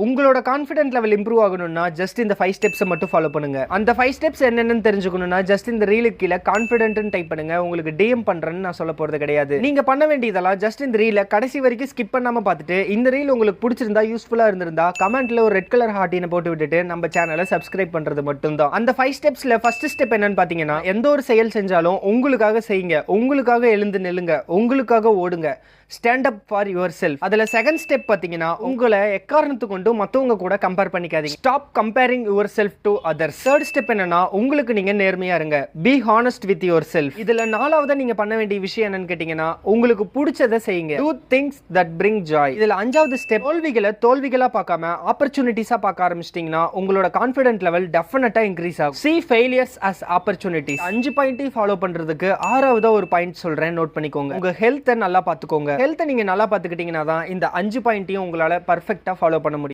உங்களோட confident level improve ஆகணும்னா just இந்த 5 ஸ்டெப்ஸை மட்டும் ஃபாலோ பண்ணுங்க. அந்த 5 ஸ்டெப்ஸ் என்னென்னு தெரிஞ்சுக்கணும்னா ஜஸ்ட் இந்த ரீலுக்கு கீழே கான்ஃபிடென்ட்னு டைப் பண்ணுங்க. உங்களுக்கு டிஎம் பண்றேன்னு நான் சொல்ல போறது கிடையாது. நீங்க பண்ண வேண்டியதெல்லாம் ஜஸ்ட் இந்த ரீலை கடைசி வரைக்கும் ஸ்கிப் பண்ணாம பார்த்துட்டு இந்த ரீல் உங்களுக்கு பிடிச்சிருந்தா யூஸ்ஃபுல்லா இருந்திருந்தா கமெண்ட்ல ஒரு ரெட் கலர் ஹார்ட்டினை போட்டு விட்டுட்டு நம்ம சேனலை சப்ஸ்கிரைப் பண்றது மட்டும் தான். அந்த 5 ஸ்டெப்ஸ்ல ஃபர்ஸ்ட் ஸ்டெப் என்னன்னு பாத்தீங்கன்னா, எந்த ஒரு செயல் செஞ்சாலும் உங்களுக்காக செய்யுங்க, உங்களுக்காக எழுந்து நில்லுங்க, உங்களுக்காக ஓடுங்க. Stand up for your self. அதுல செகண்ட் ஸ்டெப் பாத்தீங்கன்னா, உங்களை எக்காரணத்து கொண்டு மத்தவங்க கூட கம்பேர் பண்ணிக்காதீங்க. Stop comparing your self to others. Third step என்னன்னா, உங்களுக்கு நீங்க நேர்மையா இருங்க. Be honest with your self. இதுல நாலாவதா நீங்க பண்ண வேண்டிய விஷயம் என்னன்னு கேட்டீங்கன்னா, உங்களுக்கு பிடிச்சதை செய்யுங்க. Do things that bring joy. இதுல அஞ்சாவது ஸ்டெப், தோல்விகளை தோல்விகளா பார்க்காம ஆப்பர்ச்சுனிட்டிஸா பார்க்க ஆரம்பிச்சிட்டீங்கன்னா உங்களோட கான்ஃபிடென்ட் லெவல் டெஃபினட்டா இன்க்ரீஸ் ஆகும். See failures as opportunities. 5 பாயிண்ட்டை ஃபாலோ பண்றதுக்கு ஆறாவதா ஒரு பாயிண்ட் சொல்றேன், நோட் பண்ணிக்கோங்க. உங்க ஹெல்த்தை நல்லா பார்த்துக்கோங்க. ஹெல்த்தை நீங்க நல்லா பார்த்துக்கிட்டீங்கன்னா தான் இந்த 5 பாயிண்ட்டையும் உங்களால பர்ஃபெக்ட்டா ஃபாலோ பண்ண முடியும்.